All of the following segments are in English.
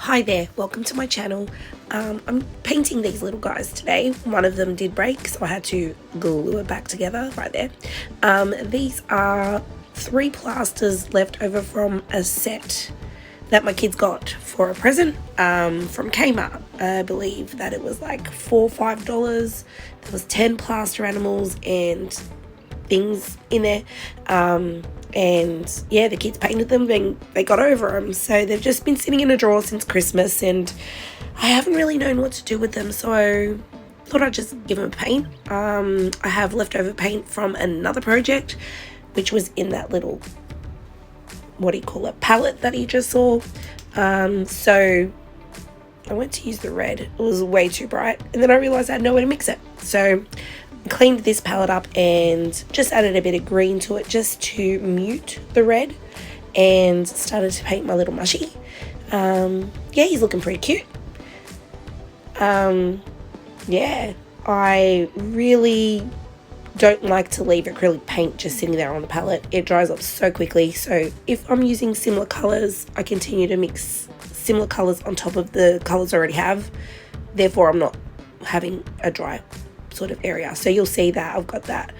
Hi there, welcome to my channel. I'm painting these little guys today. One of them did break, so I had to glue it back together right there. These are 3 plasters left over from a set that my kids got for a present from Kmart. I believe that it was like $4 or $5. There was 10 plaster animals and things in there. And yeah, the kids painted them and they got over them. So they've just been sitting in a drawer since Christmas and I haven't really known what to do with them. So I thought I'd just give them a paint. I have leftover paint from another project, which was in that little, what do you call it, palette that you just saw. So I went to use the red. It was way too bright. And then I realized I had nowhere to mix it. So cleaned this palette up and just added a bit of green to it just to mute the red and started to paint my little mushy. Yeah, he's looking pretty cute. Yeah, I really don't like to leave acrylic paint just sitting there on the palette. It dries up so quickly. So if I'm using similar colors, I continue to mix similar colors on top of the colors I already have. Therefore, I'm not having a dry sort of area. So you'll see that I've got that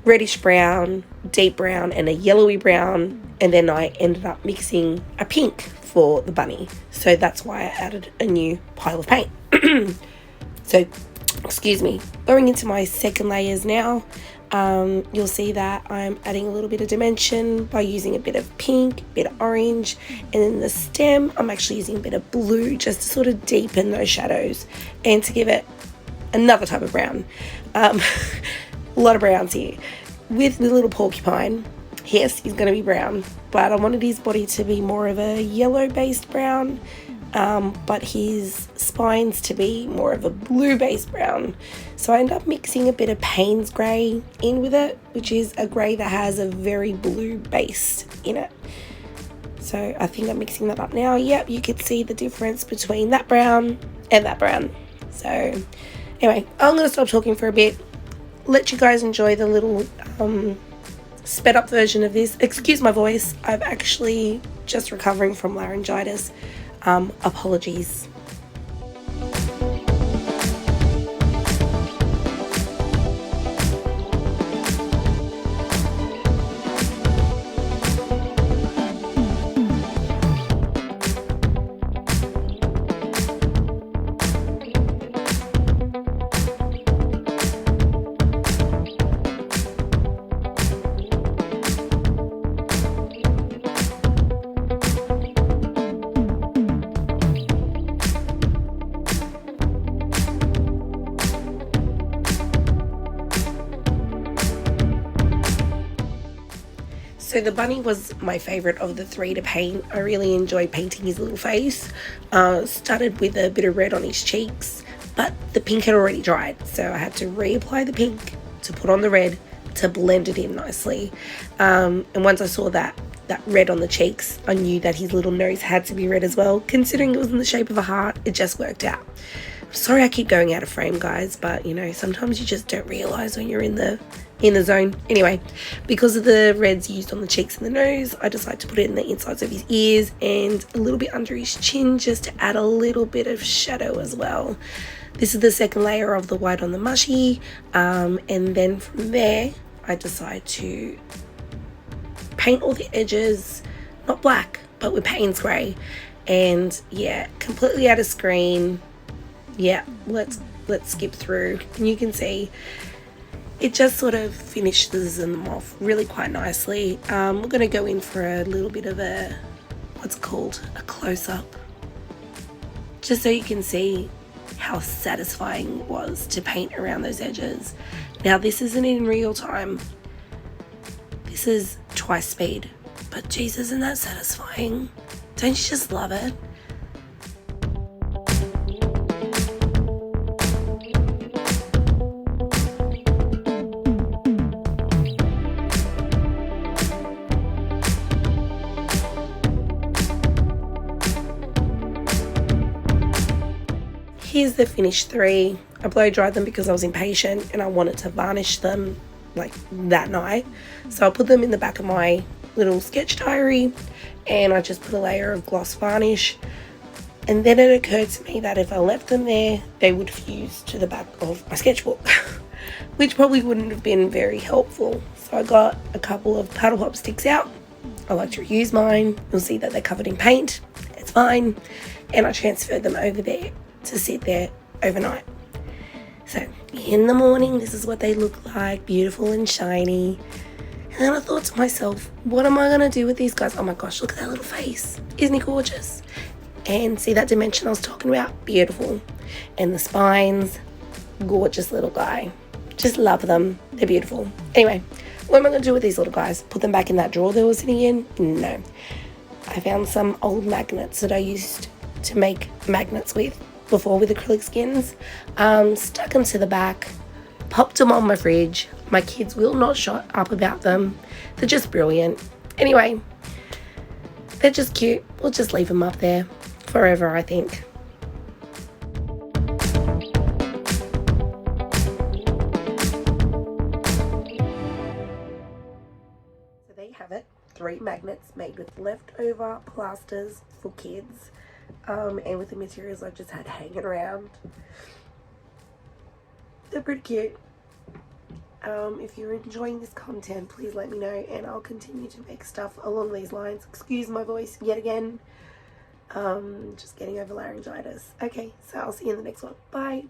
reddish brown, deep brown, and a yellowy brown, and then I ended up mixing a pink for the bunny. So that's why I added a new pile of paint. So excuse me, going into my second layers now. You'll see that I'm adding a little bit of dimension by using a bit of pink, a bit of orange, and then the stem I'm actually using a bit of blue just to sort of deepen those shadows and to give it another type of brown. A lot of browns here. With the little porcupine, yes, he's going to be brown, but I wanted his body to be more of a yellow based brown, but his spines to be more of a blue based brown. So I end up mixing a bit of Payne's grey in with it, which is a grey that has a very blue base in it. So I think I'm mixing that up now. Yep, you could see the difference between that brown and that brown. So anyway, I'm going to stop talking for a bit, let you guys enjoy the little sped up version of this. Excuse my voice, I'm actually just recovering from laryngitis. Apologies. So the bunny was my favourite of the 3 to paint. I really enjoyed painting his little face. Started with a bit of red on his cheeks, but the pink had already dried. So I had to reapply the pink to put on the red to blend it in nicely. And once I saw that red on the cheeks, I knew that his little nose had to be red as well. Considering it was in the shape of a heart, it just worked out. Sorry I keep going out of frame, guys, but you know, sometimes you just don't realise when you're in the zone. Anyway, because of the reds used on the cheeks and the nose, I decided to put it in the insides of his ears and a little bit under his chin just to add a little bit of shadow as well. This is the second layer of the white on the mushy, and then from there I decided to paint all the edges, not black, but with Payne's grey. And yeah, completely out of screen. Yeah, let's skip through, and you can see it just sort of finishes them off really quite nicely. We're going to go in for a little bit of a, what's called a close-up, just so you can see how satisfying it was to paint around those edges. Now this isn't in real time, this is twice speed, but geez, isn't that satisfying? Don't you just love it? Here's the finished 3. I blow dried them because I was impatient and I wanted to varnish them like that night. So I put them in the back of my little sketch diary and I just put a layer of gloss varnish And then it occurred to me that if I left them there, they would fuse to the back of my sketchbook, which probably wouldn't have been very helpful. So I got a couple of paddle pop sticks out. I like to reuse mine. You'll see that they're covered in paint. It's fine. And I transferred them over there to sit there overnight. So in the morning, this is what they look like, beautiful and shiny. And then I thought to myself, what am I going to do with these guys? Oh my gosh, look at that little face. Isn't he gorgeous? And see that dimension I was talking about? Beautiful. And the spines, gorgeous little guy. Just love them. They're beautiful. Anyway, what am I going to do with these little guys? Put them back in that drawer they were sitting in? No. I found some old magnets that I used to make magnets with before with acrylic skins. Stuck them to the back, popped them on my fridge. My kids will not shut up about them. They're just brilliant. Anyway, they're just cute. We'll just leave them up there forever, I think. So there you have it. 3 magnets made with leftover plasters for kids, and with the materials I just had hanging around. They're pretty cute. If you're enjoying this content, please let me know, and I'll continue to make stuff along these lines. Excuse my voice yet again. Just getting over laryngitis. Okay, so I'll see you in the next one. Bye.